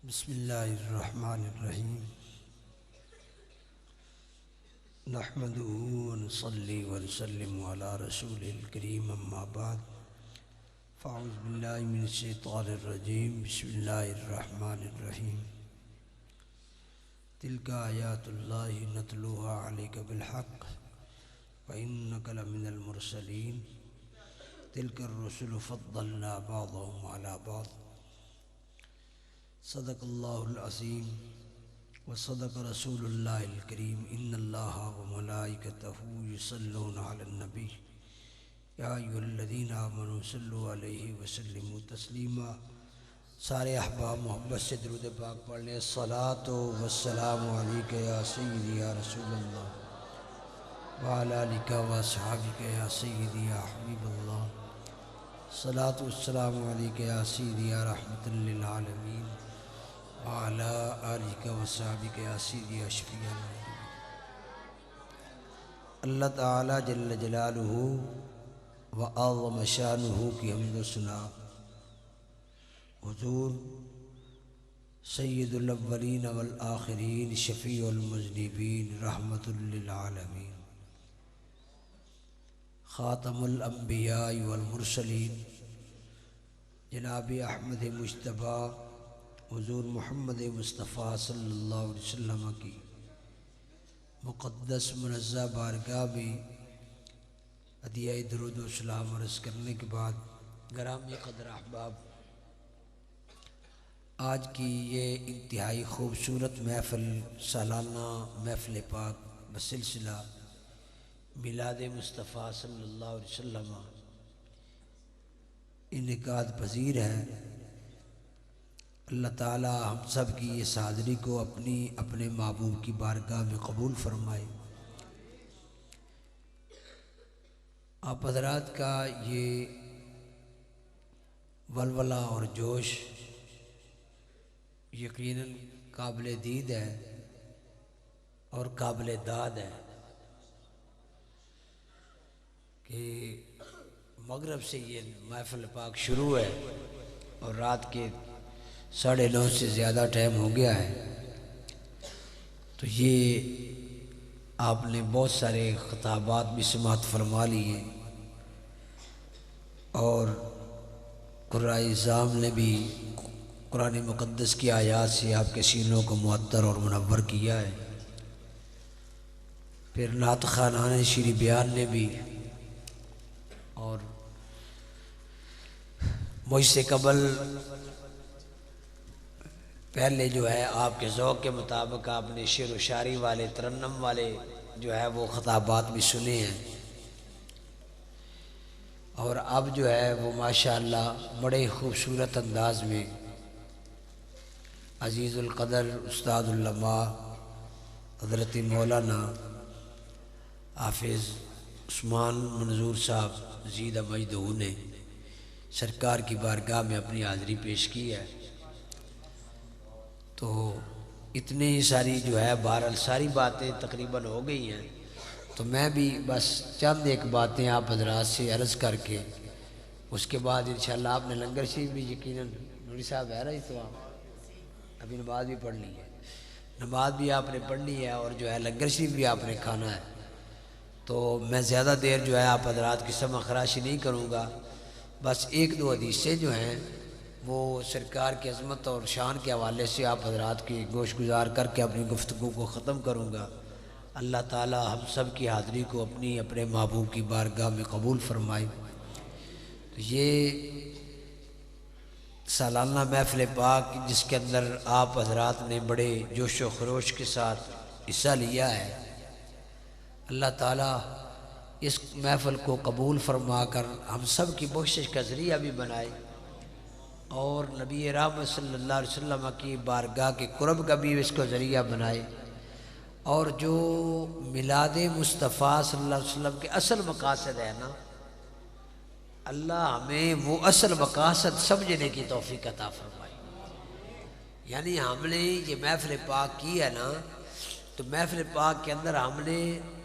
بسم اللہ الرحمن الرحیم نحمده ونصلي ونسلم على رسول الكريم اما بعد فاعوذ باللہ من الشیطان الرجیم بسم اللہ الرحمن الرحیم تلک آیات اللہ نتلوها علیک بالحق وإنک لمن المرسلین تلک الرسل فضلنا بعضهم على بعض صدق اللہ العظیم وصدق رسول اللہ الکریم ان اللہ وملائکتہ یصلون علی النبی یا ایھا الذین آمنوا صلوا علیہ وسلموا تسلیما۔ سارے احباب محبت سے درود پاک پڑھ لیں۔ الصلاۃ والسلام علیک یا سیدی یا رسول اللہ وعلی آلک واصحابک یا سیدی یا حبیب اللہ۔ الصلاۃ والسلام علیک یا سیدی یا رحمۃ للعالمین وعلی آلک وصحبک یا سیدی یا شفیع اللہ۔ اللہ تعالی جل جلالہ و اعظم شانہ کی حمد و ثنا حضور سید الاولین والآخرین شفیع المذنبین رحمۃ للعالمین خاتم الانبیاء والمرسلین جناب احمد مجتبیٰ حضور محمد مصطفیٰ صلی اللہ علیہ وسلم کی مقدس منزہ بارگاہ میں ہدیہ درود و سلام عرض کرنے کے بعد گرامی قدر احباب، آج کی یہ انتہائی خوبصورت محفل، سالانہ محفل پاک بسلسلہ میلاد مصطفیٰ صلی اللہ علیہ وسلم انعقاد پذیر ہے۔ اللہ تعالی ہم سب کی اس حاضری کو اپنے محبوب کی بارگاہ میں قبول فرمائے۔ آپ حضرات کا یہ ولولہ اور جوش یقیناً قابل دید ہے اور قابل داد ہے کہ مغرب سے یہ محفل پاک شروع ہے اور رات کے 9:30 سے زیادہ ٹائم ہو گیا ہے، تو یہ آپ نے بہت سارے خطابات بھی سماعت فرما لیے اور قرائے اعظام نے بھی قرآن مقدس کی آیات سے آپ کے سینوں کو معطر اور منور کیا ہے۔ پھر نعت خوانان شیریں بیان نے بھی، اور مجھ سے قبل پہلے جو ہے آپ کے ذوق کے مطابق آپ نے شعر و شاعری والے، ترنم والے جو ہے وہ خطابات بھی سنے ہیں، اور اب جو ہے وہ ماشاءاللہ بڑے خوبصورت انداز میں عزیز القدر استاد العلماء حضرت مولانا حافظ عثمان منظور صاحب زیدہ مجدہ نے سرکار کی بارگاہ میں اپنی حاضری پیش کی ہے۔ تو اتنی ساری جو ہے بہرحال ساری باتیں تقریباً ہو گئی ہیں، تو میں بھی بس چند ایک باتیں آپ حضرات سے عرض کر کے اس کے بعد انشاءاللہ آپ نے لنگر شریف بھی یقیناً نوری صاحب ہے رہی، تو آپ ابھی نماز بھی پڑھ لی ہے، نماز بھی آپ نے پڑھ لی ہے اور جو ہے لنگر شریف بھی آپ نے کھانا ہے، تو میں زیادہ دیر جو ہے آپ حضرات کی سمع خراشی نہیں کروں گا۔ بس ایک دو حدیثیں جو ہیں وہ سرکار کی عظمت اور شان کے حوالے سے آپ حضرات کی گوش گزار کر کے اپنی گفتگو کو ختم کروں گا۔ اللہ تعالی ہم سب کی حاضری کو اپنے محبوب کی بارگاہ میں قبول فرمائے۔ تو یہ سالانہ محفل پاک جس کے اندر آپ حضرات نے بڑے جوش و خروش کے ساتھ حصہ لیا ہے، اللہ تعالی اس محفل کو قبول فرما کر ہم سب کی بخشش کا ذریعہ بھی بنائے اور نبی رحمت صلی اللہ علیہ وسلم کی بارگاہ کے قرب کا بھی اس کو ذریعہ بنائے، اور جو میلاد مصطفیٰ صلی اللہ علیہ وسلم کے اصل مقاصد ہے نا، اللہ ہمیں وہ اصل مقاصد سمجھنے کی توفیق عطا فرمائے۔ یعنی ہم نے یہ محفل پاک کی ہے نا، تو محفل پاک کے اندر ہم نے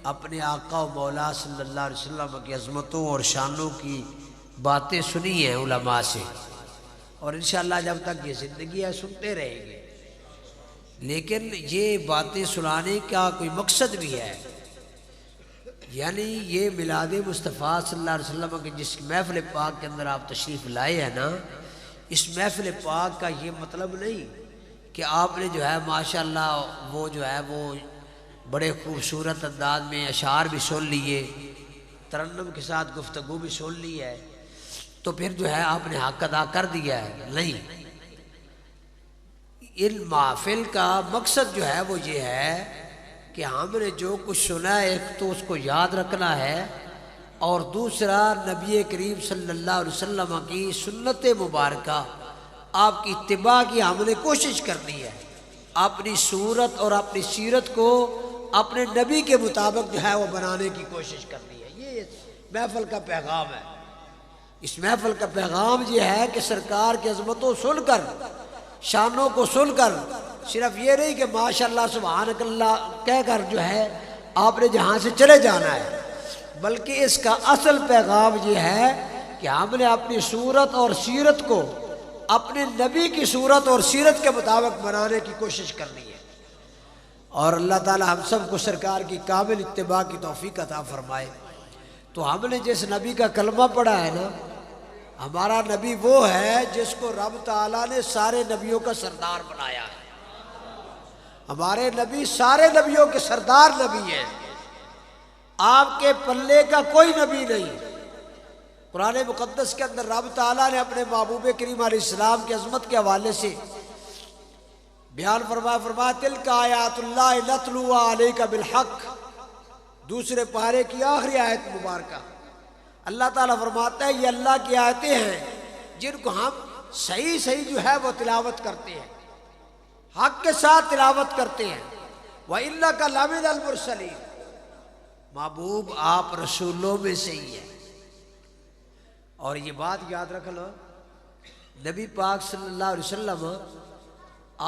اپنے آقا و مولا صلی اللہ علیہ وسلم کی عظمتوں اور شانوں کی باتیں سنی ہیں علماء سے، اور انشاءاللہ جب تک یہ زندگی ہے سنتے رہیں گے۔ لیکن یہ باتیں سنانے کا کوئی مقصد بھی ہے، یعنی یہ میلاد مصطفیٰ صلی اللہ علیہ وسلم کے جس محفل پاک کے اندر آپ تشریف لائے ہیں نا، اس محفل پاک کا یہ مطلب نہیں کہ آپ نے جو ہے ماشاءاللہ وہ جو ہے وہ بڑے خوبصورت انداز میں اشعار بھی سن لیے، ترنم کے ساتھ گفتگو بھی سن لی ہے تو پھر جو ہے آپ نے حق ادا کر دیا ہے۔ نہیں، ان محفل کا مقصد جو ہے وہ یہ ہے کہ ہم نے جو کچھ سنا ہے ایک تو اس کو یاد رکھنا ہے، اور دوسرا نبی کریم صلی اللہ علیہ وسلم کی سنت مبارکہ آپ کی اتباع کی ہم نے کوشش کرنی ہے، اپنی صورت اور اپنی سیرت کو اپنے نبی کے مطابق جو ہے وہ بنانے کی کوشش کرنی ہے۔ یہ محفل کا پیغام ہے۔ اس محفل کا پیغام یہ ہے کہ سرکار کی عظمتوں سن کر، شانوں کو سن کر، صرف یہ نہیں کہ ماشاءاللہ سبحانک اللہ کہہ کر جو ہے آپ نے جہاں سے چلے جانا ہے، بلکہ اس کا اصل پیغام یہ ہے کہ ہم نے اپنی صورت اور سیرت کو اپنے نبی کی صورت اور سیرت کے مطابق بنانے کی کوشش کرنی ہے، اور اللہ تعالی ہم سب کو سرکار کی کامل اتباع کی توفیق عطا فرمائے۔ تو ہم نے جس نبی کا کلمہ پڑھا ہے نا، ہمارا نبی وہ ہے جس کو رب تعالیٰ نے سارے نبیوں کا سردار بنایا ہے۔ ہمارے نبی سارے نبیوں کے سردار نبی ہیں، آپ کے پلے کا کوئی نبی نہیں۔ قرآن مقدس کے اندر رب تعالیٰ نے اپنے محبوب کریم علیہ السلام کی عظمت کے حوالے سے بیان فرمایا تلک آیات اللہ نتلوہا علیک بالحق، دوسرے پارے کی آخری آیت مبارکہ۔ اللہ تعالیٰ فرماتا ہے یہ اللہ کی آیتیں ہیں جن کو ہم صحیح جو ہے وہ تلاوت کرتے ہیں، حق کے ساتھ تلاوت کرتے ہیں۔ وَإِنَّكَ لَمِنَ الْمُرْسَلِينَ، محبوب آپ رسولوں میں سے ہی ہیں۔ اور یہ بات یاد رکھ لو، نبی پاک صلی اللہ علیہ وسلم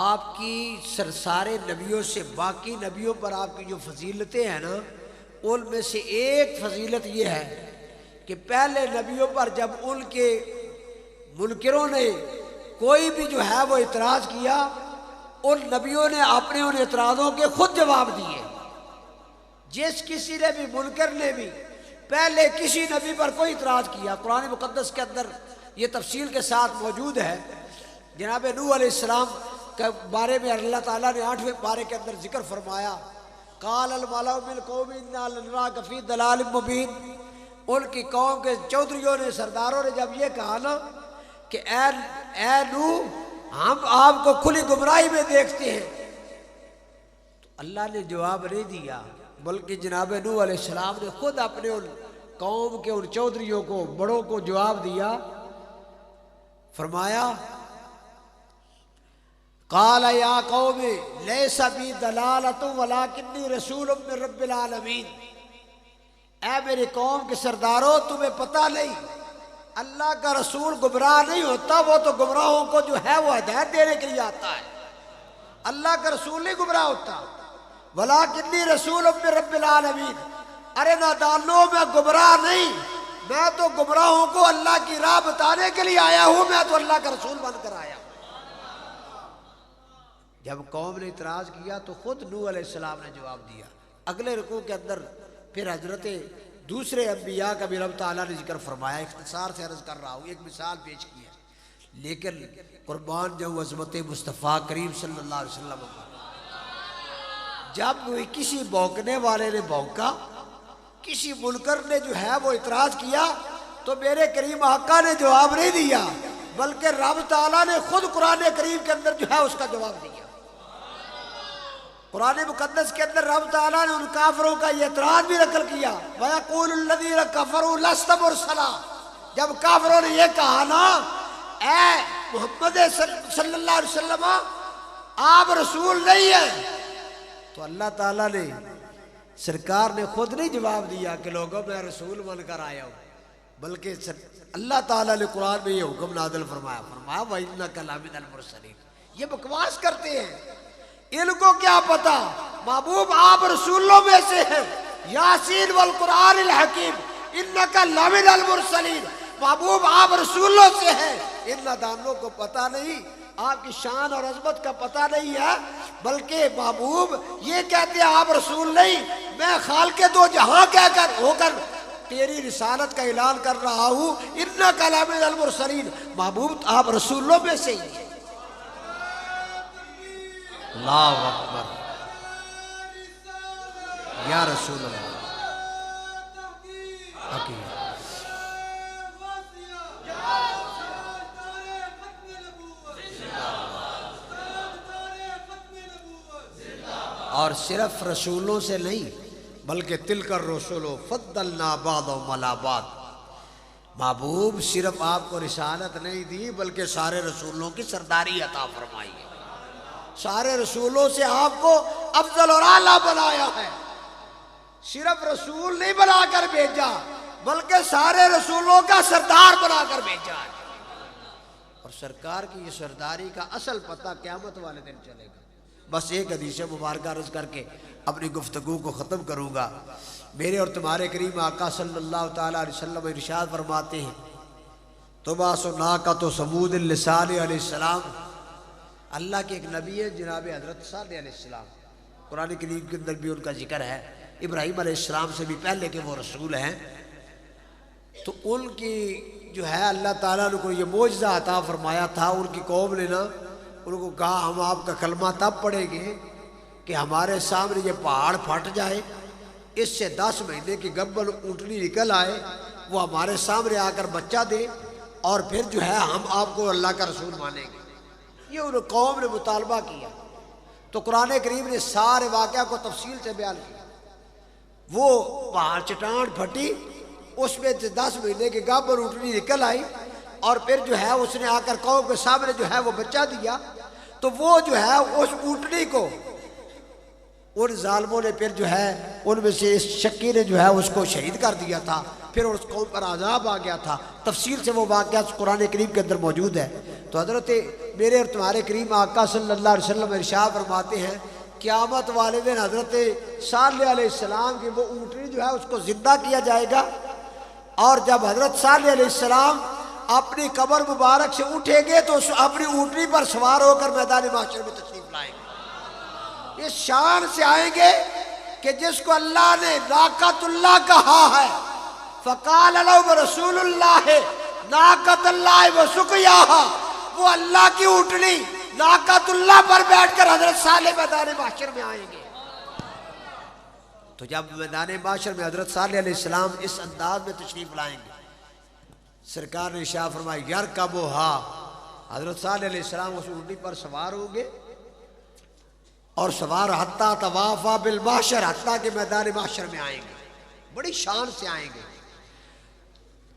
آپ کی سارے نبیوں سے، باقی نبیوں پر آپ کی جو فضیلتیں ہیں نا، ان میں سے ایک فضیلت یہ ہے کہ پہلے نبیوں پر جب ان کے منکروں نے کوئی بھی جو ہے وہ اعتراض کیا، ان نبیوں نے اپنے ان اعتراضوں کے خود جواب دیے۔ جس کسی نے بھی منکر نے بھی پہلے کسی نبی پر کوئی اعتراض کیا، قرآن مقدس کے اندر یہ تفصیل کے ساتھ موجود ہے۔ جناب نوح علیہ السلام کے بارے میں اللہ تعالیٰ نے 8ویں پارے کے اندر ذکر فرمایا، قال الملأ من قوم انا لنراک فی ضلال مبین۔ ان کی قوم کے چودھریوں نے، سرداروں نے جب یہ کہا نا کہ اے نوح ہم آپ کو کھلی گمراہی میں دیکھتے ہیں، تو اللہ نے جواب نہیں دیا، بلکہ جناب نوح علیہ السلام نے خود اپنے ان قوم کے ان چودھریوں کو، بڑوں کو جواب دیا۔ فرمایا قال یا قوم لیس بی ضلالۃ ولکنی رسول من رب العالمین، اے میری قوم کے سرداروں تمہیں پتہ نہیں اللہ کا رسول گمراہ نہیں ہوتا، وہ تو گمراہوں کو جو ہے وہ ہدایت دینے کے لیے آتا ہے، اللہ کا رسول نہیں گمراہ ہوتا۔ وَلَٰكِنِّي رَسُولٌ مِّن رَّبِّ الْعَالَمِينَ، ارے نادانوں میں گمراہ نہیں، میں تو گمراہوں کو اللہ کی راہ بتانے کے لیے آیا ہوں، میں تو اللہ کا رسول بن کر آیا ہوں۔ جب قوم نے اعتراض کیا تو خود نوح علیہ السلام نے جواب دیا۔ اگلے رکوع کے اندر پھر حضرت دوسرے انبیاء کا بھی رب تعالیٰ نے ذکر فرمایا، اختصار سے عرض کر رہا ہوں، ایک مثال پیش کی ہے، لیکن قربان جو عظمت مصطفیٰ کریم صلی اللہ علیہ وسلم، جب کسی بھونکنے والے نے بھونکا، کسی منکر نے جو ہے وہ اعتراض کیا، تو میرے کریم آقا نے جواب نہیں دیا، بلکہ رب تعالیٰ نے خود قرآن کریم کے اندر جو ہے اس کا جواب دیا۔ قرآن مقدس کے اندر رب تعالیٰ نے ان کافروں کا یہ اعتراض بھی نقل کیا، وَيَقُولُ الَّذِينَ كَفَرُوا لَسْتَ مُرْسَلًا، جب کافروں نے یہ کہا نا اے محمد صلی اللہ علیہ وسلم آپ رسول نہیں ہیں، تو اللہ تعالیٰ نے، سرکار نے خود نہیں جواب دیا کہ لوگوں میں رسول بن کر آیا ہوں، بلکہ اللہ تعالیٰ نے قرآن میں یہ حکم نازل فرمایا وَإِنَّكَ لَمِنَ الْمُرْسَلِينَ۔ یہ بکواس کرتے ہیں، ان کو کیا پتا محبوب آپ رسولوں میں سے ہیں، یاسین والقرآن الحکیم اِنَّكَ لَمِنَ الْمُرْسَلِينَ، محبوب آپ رسولوں سے ہیں۔ ان نادانوں کو پتہ نہیں، آپ کی شان اور عظمت کا پتہ نہیں ہے بلکہ محبوب یہ کہتے ہیں آپ رسول نہیں، میں خالق دو جہاں کہہ کر ہو کر تیری رسالت کا اعلان کر رہا ہوں، انک لمن المرسلین، محبوب آپ رسولوں میں سے ہی ہیں۔ اللہ اکبر یا رسول اللہ حقیقت۔ اور صرف رسولوں سے نہیں بلکہ تلک الرسل فضلنا بعضهم علی بعض، محبوب صرف آپ کو رسالت نہیں دی بلکہ سارے رسولوں کی سرداری عطا فرمائی ہے، سارے رسولوں سے آپ کو افضل اور اعلیٰ بنایا ہے، صرف رسول نہیں بنا کر بھیجا بلکہ سارے رسولوں کا سردار بنا کر بھیجا ہے۔ اور سرکار کی یہ سرداری کا اصل پتہ قیامت والے دن چلے گا۔ بس ایک حدیث مبارکہ عرض کر کے اپنی گفتگو کو ختم کروں گا۔ میرے اور تمہارے کریم آقا صلی اللہ تعالیٰ علیہ وسلم ارشاد فرماتے ہیں، تبعث ناقۃ ثمود لصالح علیہ السلام، اللہ کے ایک نبی ہے جناب حضرت صالح علیہ السلام، قرآن کریم کے اندر بھی ان کا ذکر ہے، ابراہیم علیہ السلام سے بھی پہلے کے وہ رسول ہیں، تو ان کی جو ہے اللہ تعالیٰ نے کو یہ معجزہ عطا فرمایا تھا۔ ان کی قوم نے نا ان کو کہا ہم آپ کا کلمہ تب پڑھیں گے کہ ہمارے سامنے یہ پہاڑ پھٹ جائے، اس سے 10 مہینے کی گبن اونٹنی نکل آئے، وہ ہمارے سامنے آ کر بچہ دے، اور پھر جو ہے ہم آپ کو اللہ کا رسول مانیں گے۔ یہ ان قوم نے مطالبہ کیا، تو قرآن کریم نے سارے واقعہ کو تفصیل سے بیان کیا۔ وہ پہاڑ چٹان پھٹی، اس میں 10 مہینے کی گبن اونٹنی نکل آئی، اور پھر جو ہے اس نے آ کر قوم کے سامنے جو ہے وہ بچہ دیا، تو وہ جو ہے اس اونٹنی کو ان ظالموں نے پھر جو ہے ان میں سے اس شکی نے جو ہے اس کو شہید کر دیا تھا، پھر اس قوم پر عذاب آ گیا تھا۔ تفصیل سے وہ واقعہ قرآن کریم کے اندر موجود ہے۔ تو حضرت میرے اور تمہارے کریم آقا صلی اللہ علیہ وسلم ارشاد فرماتے ہیں، قیامت والے دن حضرت صالح علیہ السلام کی وہ اونٹنی جو ہے اس کو زندہ کیا جائے گا، اور جب حضرت صالح علیہ السلام اپنی قبر مبارک سے اٹھیں گے تو اپنی اونٹنی پر سوار ہو کر میدان محشر میں تشریف لائیں گے۔ اس شان سے آئیں گے کہ جس کو اللہ نے ناقۃ اللہ کہا ہے، فقال لهم رسول اللہ ناقۃ اللہ وسقیاہا، وہ اللہ کی اونٹنی ناقۃ اللہ پر بیٹھ کر حضرت صالح میدان محشر میں آئیں گے۔ تو جب میدان محشر میں حضرت صالح علیہ السلام اس انداز میں تشریف لائیں گے، سرکار نے ارشاد فرمایا یرکبھا، حضرت صالح علیہ السلام اس اونٹنی پر سوار ہوں گے، اور سوار حتیٰ طوافا بالمحشر، حتیٰ کہ میدان محشر میں آئیں گے، بڑی شان سے آئیں گے۔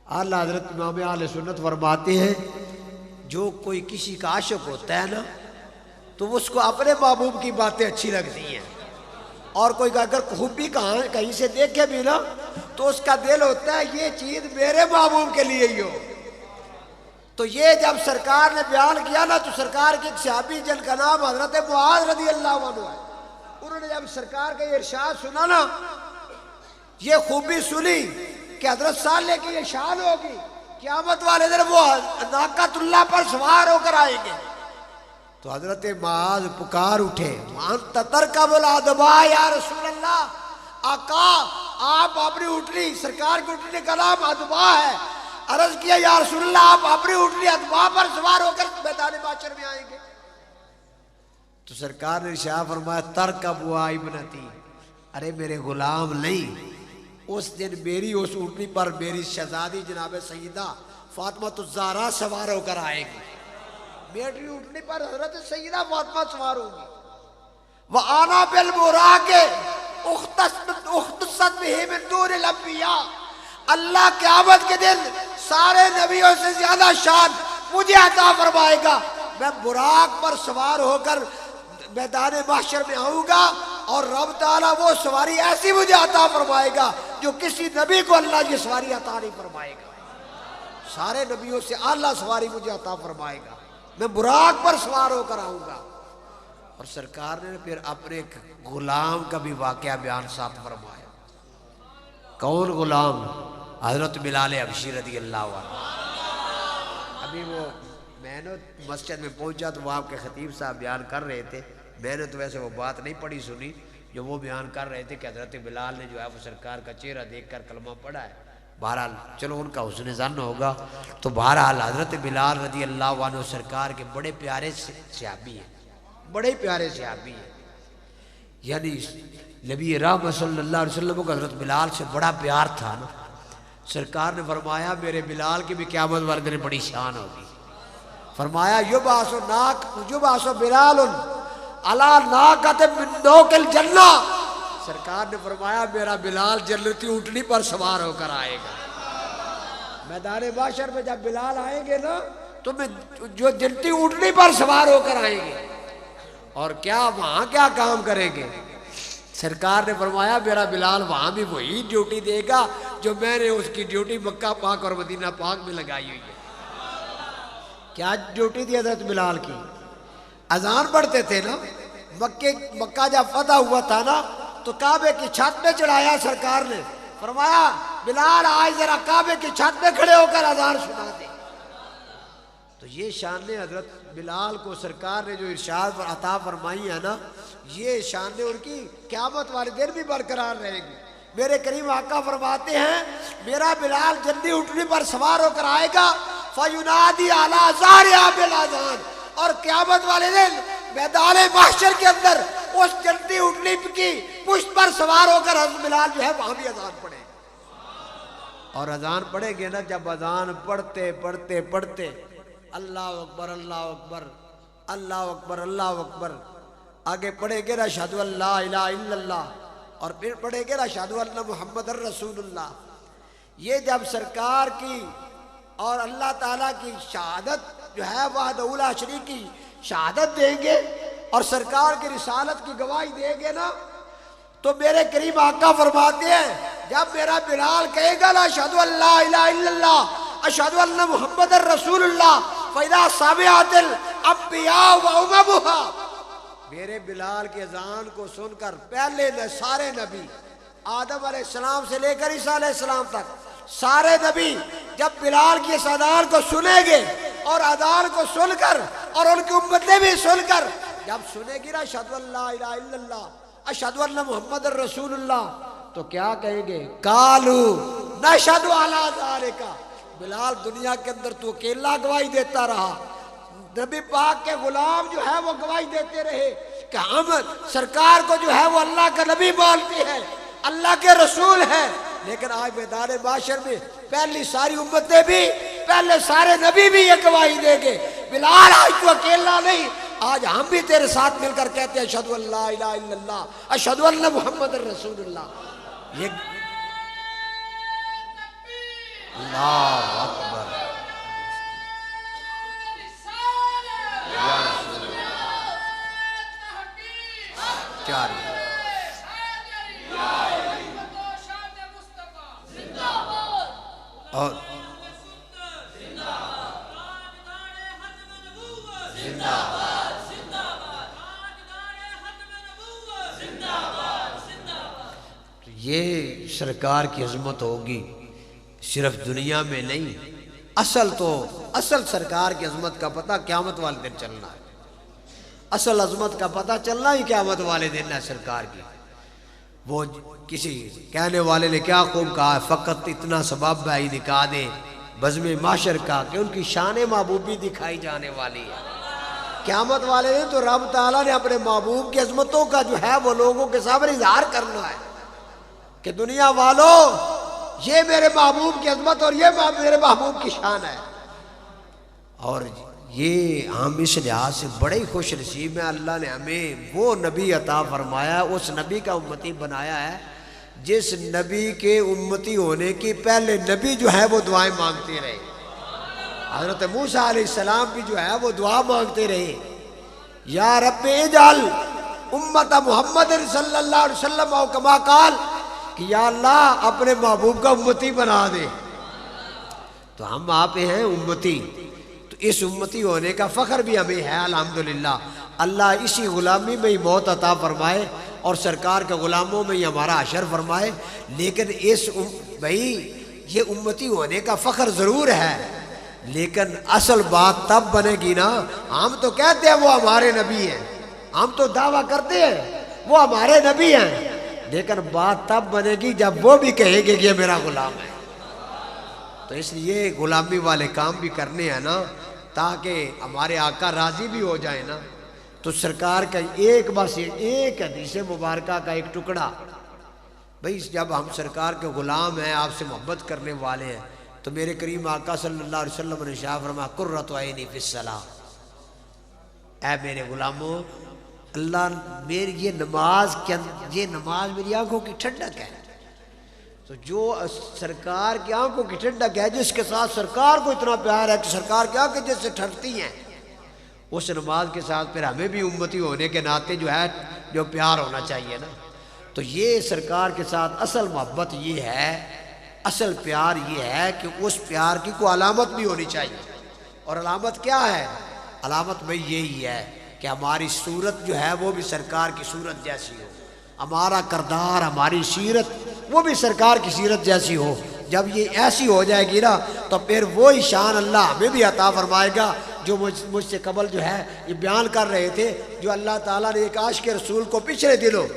اعلیٰ حضرت امام اہل سنت فرماتے ہیں، جو کوئی کسی کا عاشق ہوتا ہے نا تو اس کو اپنے محبوب کی باتیں اچھی لگتی ہیں، اور کوئی اگر خوبی کہیں سے دیکھے بھی نا تو اس کا دل ہوتا ہے یہ چیز میرے محبوب کے لیے ہی ہو۔ تو یہ جب سرکار نے بیان کیا نا، تو سرکار کے ایک صحابی جن کا نام حضرت معاذ رضی اللہ عنہ ہے، انہوں نے جب سرکار کا یہ ارشاد سنا نا، یہ خوبی سنی کہ حضرت صالح کی یہ شان ہوگی، قیامت والے دن وہ ناقۃ اللہ پر سوار ہو کر آئیں گے، تو حضرت معاذ پکار اٹھے، وَأَنْتَ تَرْكَبُ الْأَدْبَاءَ یا رسول اللہ، آقا آپ اپنی اونٹنی، سرکار کی اونٹنی کا نام ادبا ہے، عرض کیا یا رسول اللہ آپ اپنی اونٹنی ادبا پر سوار ہو کر میدان محشر میں آئیں گے؟ تو سرکار نے ارشاد فرمایا ترکبوا ابنتی، ارے میرے غلام نہیں، اس دن میری اس اونٹنی پر میری شہزادی جناب سیدہ فاطمہ الزہرا سوار ہو کر آئے گی، میری اونٹنی پر حضرت سیدہ فاطمہ سوار ہوگی، وَآنَا بِالْبُرَاقِ اختصت بِهِ مِن دُونِ الْأَنْبِيَاءِ، اللہ قیامت کے دن سارے نبیوں سے زیادہ شان مجھے عطا فرمائے گا، میں براق پر سوار ہو کر میدان محشر میں آؤں گا، اور رب تعالیٰ وہ سواری ایسی مجھے عطا فرمائے گا جو کسی نبی کو اللہ یہ سواری عطا نہیں فرمائے گا، سارے نبیوں سے اعلیٰ سواری مجھے عطا فرمائے گا، میں براق پر سوار ہو کر آؤں گا۔ اور سرکار نے پھر اپنے غلام کا بھی واقعہ بیان ساتھ فرمایا۔ کون غلام؟ حضرت بلال حبشی رضی اللہ عنہ۔ ابھی وہ میں نے مسجد میں پہنچا تو وہ آپ کے خطیب صاحب بیان کر رہے تھے میں نے تو ویسے وہ بات نہیں پڑھی سنی جو وہ بیان کر رہے تھے کہ حضرت بلال نے جو ہے وہ سرکار کا چہرہ دیکھ کر کلمہ پڑھا ہے. بہرحال چلو ان کا حسن ظن ہوگا. تو بہرحال حضرت بلال رضی اللہ عنہ سرکار کے بڑے پیارے صحابی ہیں, بڑے پیارے صحابی ہیں. یعنی نبی رحمت صلی اللہ علیہ وسلم کو حضرت بلال سے بڑا پیار تھا نا. سرکار نے فرمایا میرے بلال کی بھی قیامت والے دن بڑی شان ہوگی. فرمایا یبعث بلال علی ناقۃ من نوق الجنہ. سرکار نے فرمایا میرا بلال جنتی اونٹنی پر سوار ہو کر آئے گا. میدان محشر میں جب بلال آئیں گے نا تو میں جو جنتی اونٹنی پر سوار ہو کر آئیں گے اور کیا وہاں کیا کام کریں گے. سرکار نے فرمایا میرا بلال وہاں بھی وہی ڈیوٹی دے گا جو میں نے اس کی ڈیوٹی مکہ پاک اور مدینہ پاک میں لگائی ہوئی ہے. کیا ڈیوٹی تھی حضرت بلال کی؟ اذان پڑھتے تھے نا. مکہ جب فتح ہوا تھا نا تو کعبے کی چھت پہ چڑھایا سرکار نے. فرمایا بلال آج ذرا کعبے کی چھت پہ کھڑے ہو کر اذان سنا دے. تو یہ شان حضرت بلال کو سرکار نے جو ارشاد عطا فرمائی ہے نا, یہ شان ان کی قیامت والے دن بھی برقرار رہے گی. میرے کریم آقا فرماتے ہیں میرا بلال جلدی اٹھنے پر سوار ہو کر آئے گا فَيُنَادِي عَلَى ذَارِهَا بِالْأَذَانِ. اور قیامت والے دن میدان محشر کے اندر اس جلدی اٹھنے کی پشت پر سوار ہو کر حضرت بلال جو ہے وہاں بھی اذان پڑھے. اور اذان پڑھیں گے نا, جب اذان پڑھتے پڑھتے پڑھتے اللہ اکبر اللہ اکبر اللہ اکبر اللہ اکبر, آگے پڑھیں گے نا اشہدو ان لا الہ الا اللہ, اور پھر پڑھیں گے نا اشہدو ان محمد الرسول اللہ. یہ جب سرکار کی اور اللہ تعالیٰ کی شہادت جو ہے وحدہ لا شریک کی شہادت دیں گے اور سرکار کی رسالت کی گواہی دیں گے نا, تو میرے کریم آقا فرماتے ہیں جب میرا بلال کہے گا نا اشہدو ان لا الہ الا اللہ اشہدو ان محمد الرسول اللہ فَإِذَا سَمِعَتِ الْأَنْبِيَاءُ وَأُمَمُهَا. میرے بلال کی اذان کو سن کر پہلے سارے نبی آدم علیہ السلام سے لے کر عیسیٰ علیہ السلام تک سارے نبی جب بلال کی اس اذان کو سنیں گے اور اذان کو سن کر اور ان کی امتیں بھی سن کر جب سنے گی نا اشہدو ان لا الہ الا اللہ اشہدو ان محمد الرسول اللہ, تو کیا کہیں گے قالوا نشہد علی ذالک. بلال دنیا کے اندر تو اکیلا گواہی دیتا رہا, نبی پاک کے غلام جو ہے وہ گواہی دیتے رہے کہ ہم سرکار کو جو ہے وہ اللہ کا نبی مانتے ہیں, اللہ کے رسول ہیں. لیکن آج میدان محشر میں پہلی ساری امتیں بھی پہلے سارے نبی بھی یہ گواہی دیں گے بلال آج تو اکیلا نہیں, آج ہم بھی تیرے ساتھ مل کر کہتے ہیں اشہدو ان لا الہ الا اللہ اشہدو ان محمد الرسول اللہ. یہ اللہ اکبر چار اور یہ سرکار کی عظمت ہوگی صرف دنیا میں نہیں, اصل سرکار کی عظمت کا پتہ قیامت والے دن چلنا ہے. اصل عظمت کا پتہ چلنا ہی قیامت والے دن ہے سرکار کی. وہ کسی کہنے والے نے کیا خوب کہا, فقط اتنا سبب ہے نکاح دے بزم معاشر کا کہ ان کی شان محبوبی دکھائی جانے والی ہے. قیامت والے دن تو رب تعالیٰ نے اپنے محبوب کی عظمتوں کا جو ہے وہ لوگوں کے سامنے اظہار کرنا ہے کہ دنیا والوں یہ میرے محبوب کی عظمت اور یہ میرے محبوب کی شان ہے. اور یہ ہم اس لحاظ سے بڑے ہی خوش نصیب ہیں, اللہ نے ہمیں وہ نبی عطا فرمایا, اس نبی کا امتی بنایا ہے جس نبی کے امتی ہونے کی پہلے نبی جو ہے وہ دعائیں مانگتے رہے. حضرت موسیٰ علیہ السلام بھی جو ہے وہ دعا مانگتے رہے, یا رب اجعل امت محمد صلی اللہ علیہ وسلم او کما قال, کہ یا اللہ اپنے محبوب کا امتی بنا دے. تو ہم آپ ہیں امتی, تو اس امتی ہونے کا فخر بھی ہمیں ہے الحمدللہ. اللہ اسی غلامی میں ہی موت عطا فرمائے اور سرکار کے غلاموں میں ہی ہمارا حشر فرمائے. لیکن بھائی یہ امتی ہونے کا فخر ضرور ہے, لیکن اصل بات تب بنے گی نا, ہم تو کہتے ہیں وہ ہمارے نبی ہیں, ہم تو دعویٰ کرتے ہیں وہ ہمارے نبی ہیں، لیکن بات تب بنے گی جب وہ بھی کہیں گے کہ یہ میرا غلام ہے۔ تو اس لیے غلامی والے کام بھی کرنے ہیں نا، تاکہ ہمارے آقا راضی بھی ہو جائیں نا۔ تو سرکار کا بس ایک حدیث مبارکہ کا ایک ٹکڑا، بھئی جب ہم سرکار کے غلام ہیں، آپ سے محبت کرنے والے ہیں، تو میرے کریم آقا صلی اللہ علیہ وسلم نے ارشاد فرمایا قرۃ عینی فی الصلاۃ، اے میرے غلاموں، اللہ میری یہ نماز میری آنکھوں کی ٹھنڈک ہے۔ تو جو سرکار کی آنکھوں کی ٹھنڈک ہے، جس کے ساتھ سرکار کو اتنا پیار ہے کہ سرکار کی آنکھیں جس سے ٹھنڈتی ہیں، اس نماز کے ساتھ پھر ہمیں بھی امتی ہونے کے ناطے جو پیار ہونا چاہیے نا۔ تو یہ سرکار کے ساتھ اصل محبت یہ ہے، اصل پیار یہ ہے کہ اس پیار کی کوئی علامت بھی ہونی چاہیے۔ اور علامت کیا ہے؟ علامت بھئی یہی ہے کہ ہماری صورت جو ہے وہ بھی سرکار کی صورت جیسی ہو، ہمارا کردار، ہماری سیرت وہ بھی سرکار کی سیرت جیسی ہو۔ جب یہ ایسی ہو جائے گی نا، تو پھر وہی شان اللہ ہمیں بھی عطا فرمائے گا جو مجھ سے قبل جو ہے یہ بیان کر رہے تھے، جو اللہ تعالیٰ نے ایک عاشق رسول کو پچھلے دنوں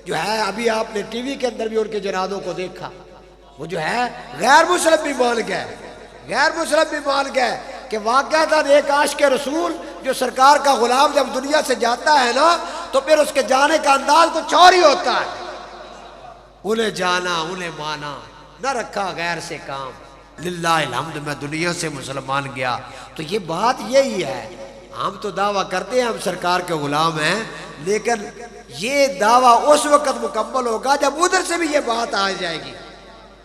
جو ہے، ابھی آپ نے ٹی وی کے اندر بھی ان کے جنازوں کو دیکھا، وہ جو ہے غیر مسلم بھی مان گئے کہ واقعتاً ایک عاشق رسول جو سرکار کا غلام جب دنیا سے جاتا ہے نا، تو پھر اس کے جانے کا انداز کچھ اور ہی ہوتا ہے۔ انہیں جانا، انہیں مانا، نہ رکھا غیر سے کام، للہ الحمد میں دنیا سے مسلمان گیا۔ تو یہ بات یہی ہے، ہم تو دعویٰ کرتے ہیں ہم سرکار کے غلام ہیں، لیکن یہ دعویٰ اس وقت مکمل ہوگا جب ادھر سے بھی یہ بات آ جائے گی،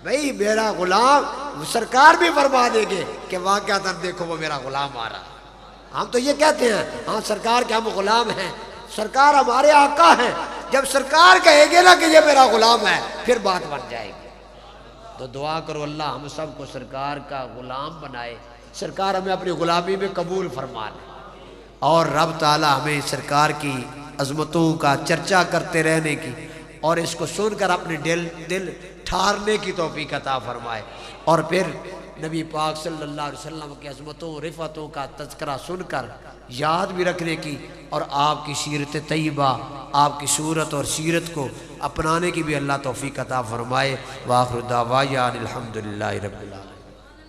بھئی میرا غلام، سرکار بھی فرما دیں گے کہ واقعتاً دیکھو وہ میرا غلام آ رہا۔ ہم تو یہ کہتے ہیں ہاں سرکار کے ہم غلام ہیں، سرکار ہمارے آقا ہیں، جب سرکار کہے گے نا کہ یہ میرا غلام ہے، پھر بات بن جائے گی۔ تو دعا کرو اللہ ہم سب کو سرکار کا غلام بنائے، سرکار ہمیں اپنی غلامی میں قبول فرما لے، اور رب تعالی ہمیں سرکار کی عظمتوں کا چرچا کرتے رہنے کی اور اس کو سن کر اپنے دل ٹھارنے کی توفیق عطا فرمائے، اور پھر نبی پاک صلی اللہ علیہ وسلم کی عظمتوں رفعتوں کا تذکرہ سن کر یاد بھی رکھنے کی، اور آپ کی سیرت طیبہ، آپ کی صورت اور سیرت کو اپنانے کی بھی اللہ توفیق عطا فرمائے۔ وآخر دعوانا الحمدللہ رب العالمین۔